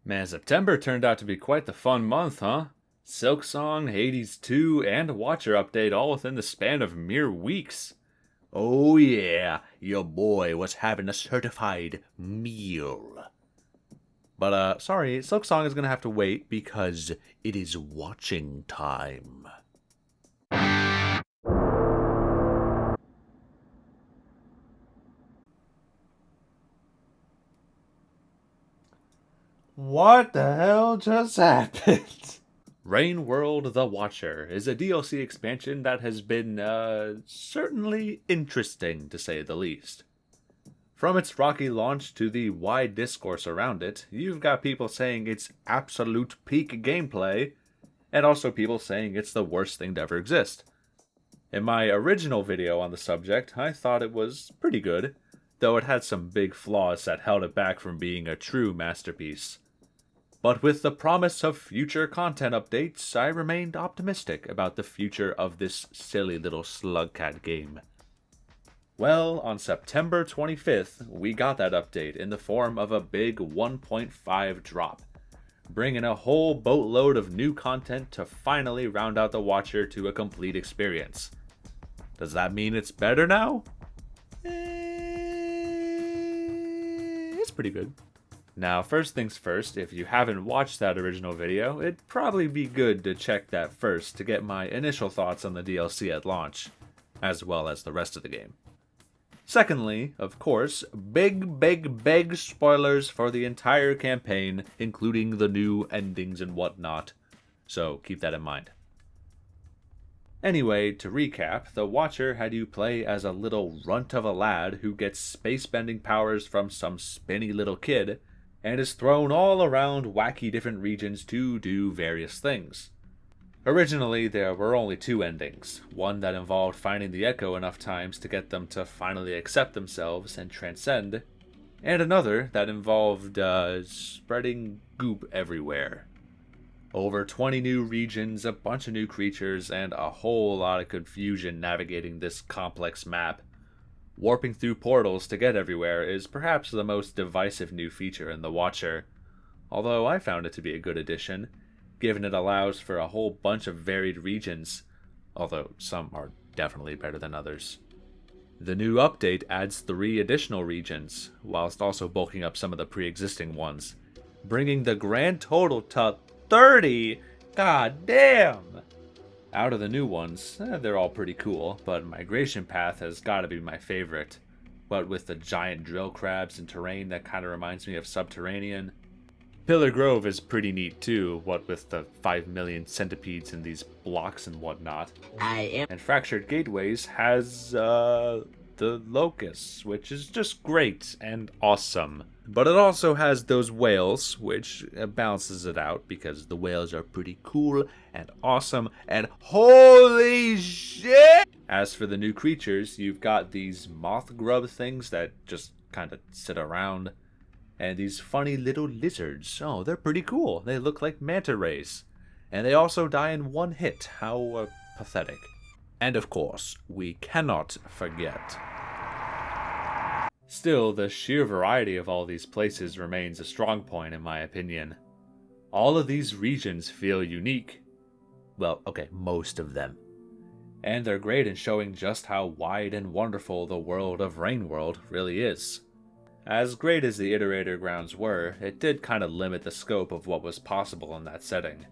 Man, September turned out to be quite the fun month, huh? Silk Song, Hades 2, and a Watcher update all within the span of mere weeks. Oh yeah, your boy was having a certified meal. But sorry, Silk Song is gonna have to wait because it is watching time. What the hell just happened? Rain World The Watcher is a DLC expansion that has been, certainly interesting to say the least. From its rocky launch to the wide discourse around it, you've got people saying it's absolute peak gameplay, and also people saying it's the worst thing to ever exist. In my original video on the subject, I thought it was pretty good, though it had some big flaws that held it back from being a true masterpiece. But with the promise of future content updates, I remained optimistic about the future of this silly little slugcat game. Well, on September 25th, we got that update in the form of a big 1.5 drop, bringing a whole boatload of new content to finally round out the Watcher to a complete experience. Does that mean it's better now? It's pretty good. Now, first things first, if you haven't watched that original video, it'd probably be good to check that first to get my initial thoughts on the DLC at launch, as well as the rest of the game. Secondly, of course, big spoilers for the entire campaign, including the new endings and whatnot, so keep that in mind. Anyway, to recap, the Watcher had you play as a little runt of a lad who gets space-bending powers from some spinny little kid, and is thrown all around wacky different regions to do various things. Originally, there were only two endings, one that involved finding the Echo enough times to get them to finally accept themselves and transcend, and another that involved spreading goop everywhere. Over 20 new regions, a bunch of new creatures, and a whole lot of confusion navigating this complex map. Warping through portals to get everywhere is perhaps the most divisive new feature in The Watcher, although I found it to be a good addition, given it allows for a whole bunch of varied regions, although some are definitely better than others. The new update adds 3 additional regions, whilst also bulking up some of the pre-existing ones, bringing the grand total to 30! God damn! Out of the new ones, they're all pretty cool, but Migration Path has gotta be my favorite. What with the giant drill crabs and terrain that kinda reminds me of Subterranean. Pillar Grove is pretty neat too, what with the 5 million centipedes in these blocks and whatnot. And Fractured Gateways has, the locusts, which is just great and awesome. But it also has those whales, which balances it out because the whales are pretty cool and awesome and holy shit! As for the new creatures, you've got these moth grub things that just kind of sit around, and these funny little lizards. Oh, they're pretty cool. They look like manta rays. And they also die in one hit. How pathetic. And of course, we cannot forget. Still, the sheer variety of all these places remains a strong point in my opinion. All of these regions feel unique. Well, okay, most of them. And they're great in showing just how wide and wonderful the world of Rain World really is. As great as the Iterator grounds were, it did kind of limit the scope of what was possible in that setting.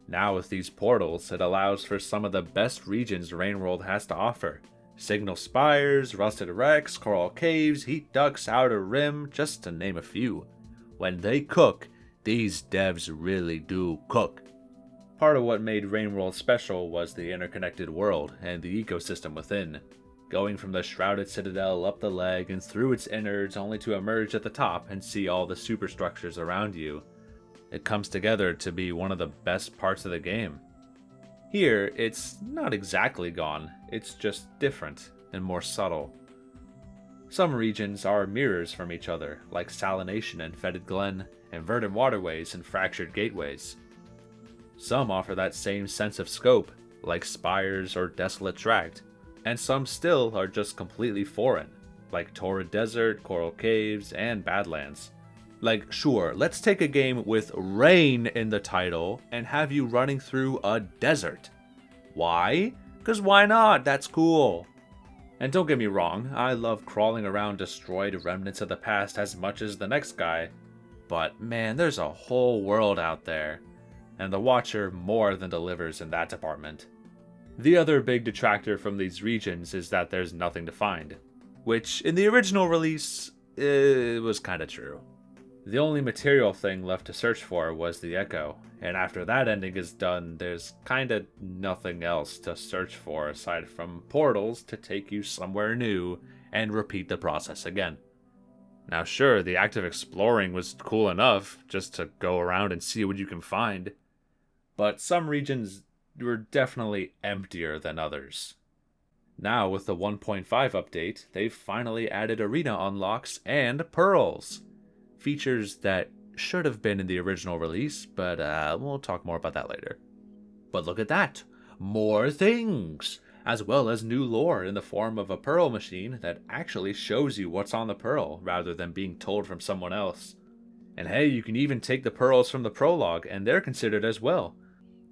Now with these portals, it allows for some of the best regions Rain World has to offer. Signal Spires, Rusted Wrecks, Coral Caves, Heat Ducts, Outer Rim, just to name a few. When they cook, these devs really do cook. Part of what made Rain World special was the interconnected world and the ecosystem within. Going from the shrouded citadel up the leg and through its innards only to emerge at the top and see all the superstructures around you. It comes together to be one of the best parts of the game. Here, it's not exactly gone, it's just different and more subtle. Some regions are mirrors from each other, like Salination and Fetid Glen, and Verdant Waterways and Fractured Gateways. Some offer that same sense of scope, like Spires or Desolate Tract, and some still are just completely foreign, like Torrid Desert, Coral Caves, and Badlands. Like, sure, let's take a game with rain in the title and have you running through a desert. Why? Because why not? That's cool. And don't get me wrong, I love crawling around destroyed remnants of the past as much as the next guy. But man, there's a whole world out there. And the Watcher more than delivers in that department. The other big detractor from these regions is that there's nothing to find. Which, in the original release, it was kinda true. The only material thing left to search for was the Echo, and after that ending is done, there's kinda nothing else to search for aside from portals to take you somewhere new and repeat the process again. Now sure, the act of exploring was cool enough, just to go around and see what you can find, but some regions were definitely emptier than others. Now with the 1.5 update, they've finally added arena unlocks and pearls. Features that should have been in the original release, but we'll talk more about that later. But look at that! More things! As well as new lore in the form of a pearl machine that actually shows you what's on the pearl, rather than being told from someone else. And hey, you can even take the pearls from the prologue, and they're considered as well.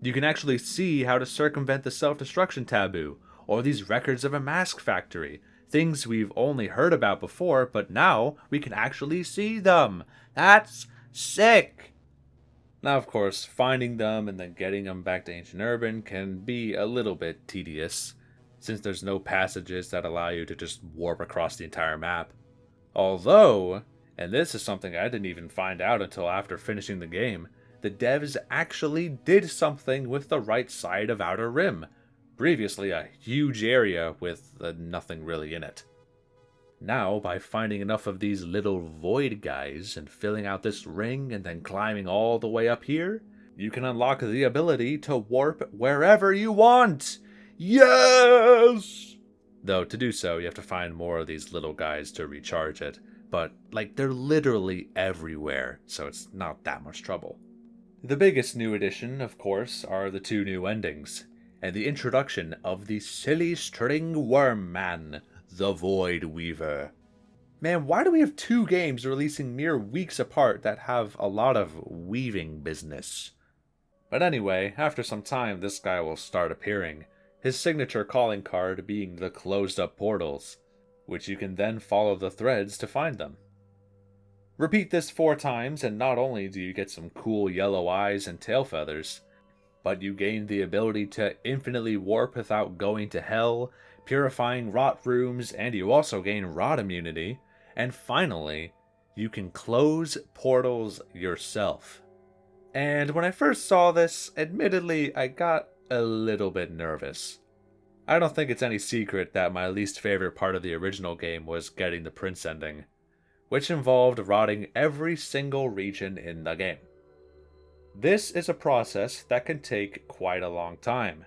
You can actually see how to circumvent the self-destruction taboo, or these records of a mask factory. Things we've only heard about before, but now we can actually see them. That's sick! Now, of course, finding them and then getting them back to Ancient Urban can be a little bit tedious, since there's no passages that allow you to just warp across the entire map. Although, and this is something I didn't even find out until after finishing the game, the devs actually did something with the right side of Outer Rim. Previously a huge area with nothing really in it. Now, by finding enough of these little void guys and filling out this ring and then climbing all the way up here, you can unlock the ability to warp wherever you want! Yes! Though to do so, you have to find more of these little guys to recharge it, but they're literally everywhere, so it's not that much trouble. The biggest new addition, of course, are the 2 new endings, and the introduction of the silly string worm man, the Void Weaver. Man, why do we have 2 games releasing mere weeks apart that have a lot of weaving business? But anyway, after some time this guy will start appearing, his signature calling card being the closed up portals, which you can then follow the threads to find them. Repeat this 4 times and not only do you get some cool yellow eyes and tail feathers, but you gain the ability to infinitely warp without going to hell, purifying rot rooms, and you also gain rot immunity, and finally, you can close portals yourself. And when I first saw this, admittedly, I got a little bit nervous. I don't think it's any secret that my least favorite part of the original game was getting the Prince ending, which involved rotting every single region in the game. This is a process that can take quite a long time,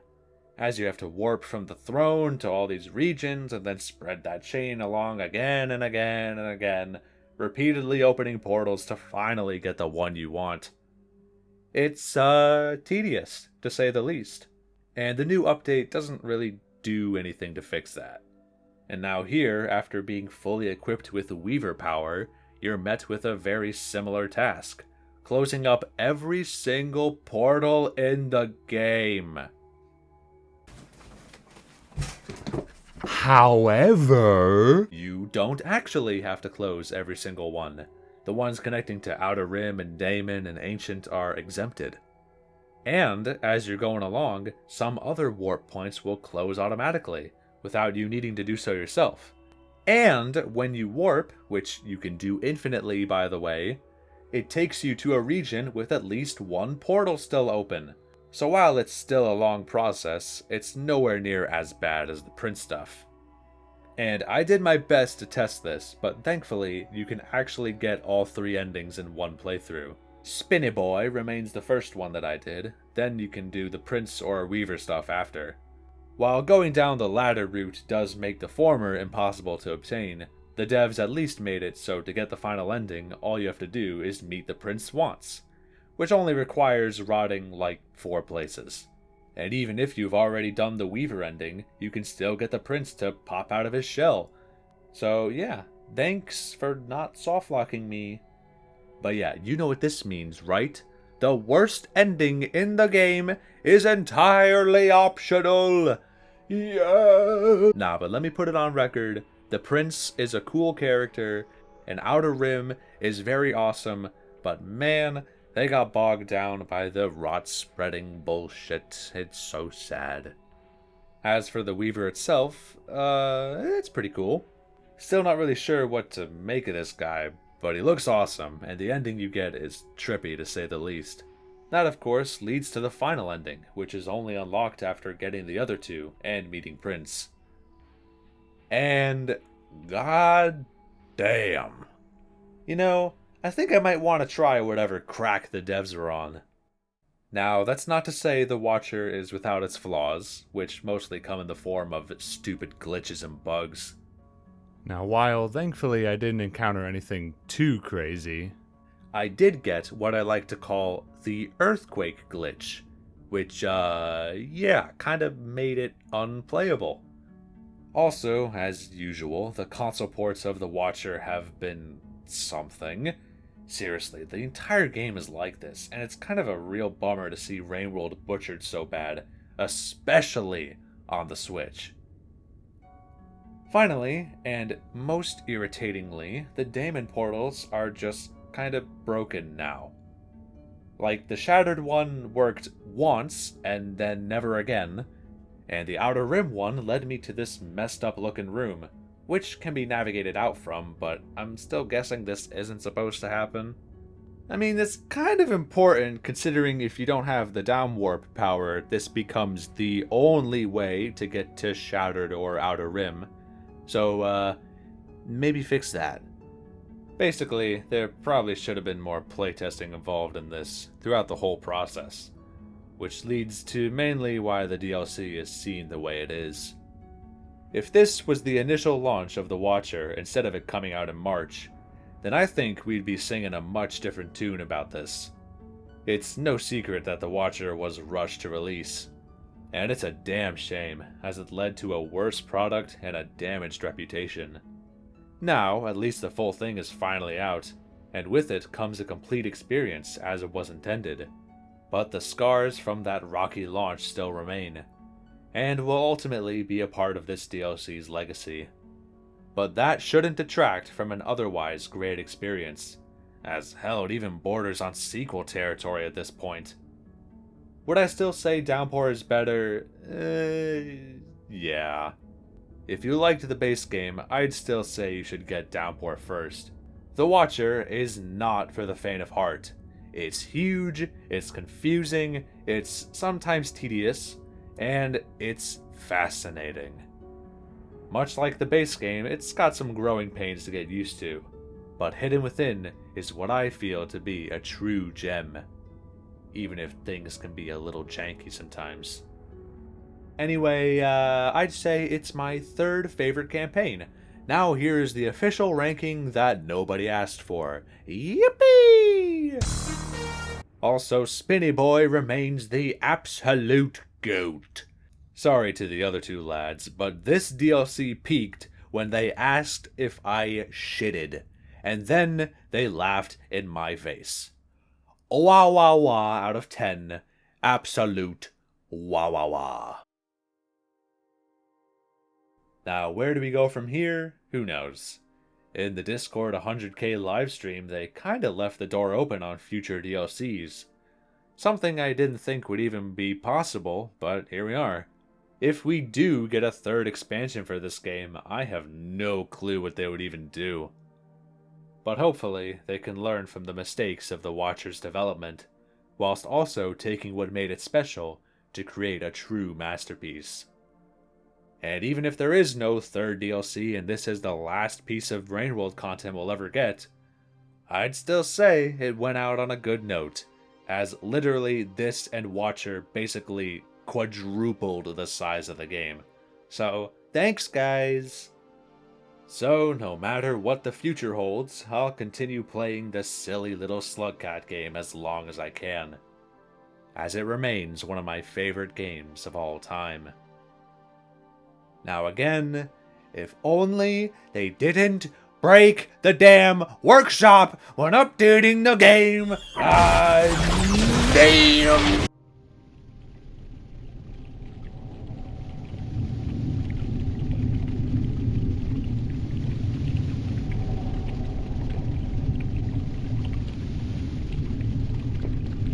as you have to warp from the throne to all these regions and then spread that chain along again and again and again, repeatedly opening portals to finally get the one you want. It's tedious, to say the least, and the new update doesn't really do anything to fix that. And now here, after being fully equipped with Weaver power, you're met with a very similar task, closing up every single portal in the game. However, you don't actually have to close every single one. The ones connecting to Outer Rim and Daemon and Ancient are exempted. And, as you're going along, some other warp points will close automatically, without you needing to do so yourself. And when you warp, which you can do infinitely by the way, it takes you to a region with at least 1 portal still open. So while it's still a long process, it's nowhere near as bad as the Prince stuff. And I did my best to test this, but thankfully you can actually get all 3 endings in one playthrough. Spinny Boy remains the first one that I did, then you can do the Prince or Weaver stuff after. While going down the latter route does make the former impossible to obtain, the devs at least made it so to get the final ending, all you have to do is meet the Prince once, which only requires rotting 4 places. And even if you've already done the Weaver ending, you can still get the Prince to pop out of his shell. So yeah, thanks for not softlocking me. But yeah, you know what this means, right? The worst ending in the game is entirely optional. Yeah. Nah, but let me put it on record. The Prince is a cool character, and Outer Rim is very awesome, but man, they got bogged down by the rot-spreading bullshit. It's so sad. As for the Weaver itself, it's pretty cool. Still not really sure what to make of this guy, but he looks awesome, and the ending you get is trippy to say the least. That, of course, leads to the final ending, which is only unlocked after getting the other two and meeting Prince. And god damn. You know, I think I might want to try whatever crack the devs are on. Now, that's not to say The Watcher is without its flaws, which mostly come in the form of stupid glitches and bugs. Now, while thankfully I didn't encounter anything too crazy, I did get what I like to call the earthquake glitch, which, kind of made it unplayable. Also, as usual, the console ports of The Watcher have been something. Seriously, the entire game is like this, and it's kind of a real bummer to see Rainworld butchered so bad, especially on the Switch. Finally, and most irritatingly, the daemon portals are just kind of broken now. Like, the Shattered one worked once, and then never again, and the Outer Rim one led me to this messed up looking room, which can be navigated out from, but I'm still guessing this isn't supposed to happen. I mean, it's kind of important considering if you don't have the down warp power, this becomes the only way to get to Shattered or Outer Rim. So, maybe fix that. Basically, there probably should have been more playtesting involved in this throughout the whole process, which leads to mainly why the DLC is seen the way it is. If this was the initial launch of The Watcher instead of it coming out in March, then I think we'd be singing a much different tune about this. It's no secret that The Watcher was rushed to release, and it's a damn shame, as it led to a worse product and a damaged reputation. Now, at least the full thing is finally out, and with it comes a complete experience as it was intended. But the scars from that rocky launch still remain, and will ultimately be a part of this DLC's legacy. But that shouldn't detract from an otherwise great experience, as hell, it even borders on sequel territory at this point. Would I still say Downpour is better? Yeah. If you liked the base game, I'd still say you should get Downpour first. The Watcher is not for the faint of heart. It's huge, it's confusing, it's sometimes tedious, and it's fascinating. Much like the base game, it's got some growing pains to get used to, but hidden within is what I feel to be a true gem, even if things can be a little janky sometimes. Anyway, I'd say it's my third favorite campaign. Now here's the official ranking that nobody asked for. Yippee! Also, Spinny Boy remains the absolute GOAT. Sorry to the other two lads, but this DLC peaked when they asked if I shitted, and then they laughed in my face. Wah wah wah out of 10. Absolute wah wah wah. Now, where do we go from here? Who knows? In the Discord 100k livestream, they kinda left the door open on future DLCs. Something I didn't think would even be possible, but here we are. If we do get a third expansion for this game, I have no clue what they would even do. But hopefully, they can learn from the mistakes of the Watcher's development, whilst also taking what made it special to create a true masterpiece. And even if there is no third DLC and this is the last piece of Rainworld content we'll ever get, I'd still say it went out on a good note, as literally this and Watcher basically quadrupled the size of the game. So, thanks guys! So, no matter what the future holds, I'll continue playing this silly little Slugcat game as long as I can, as it remains one of my favorite games of all time. Now again, if only they didn't break the damn workshop when updating the game. Damn.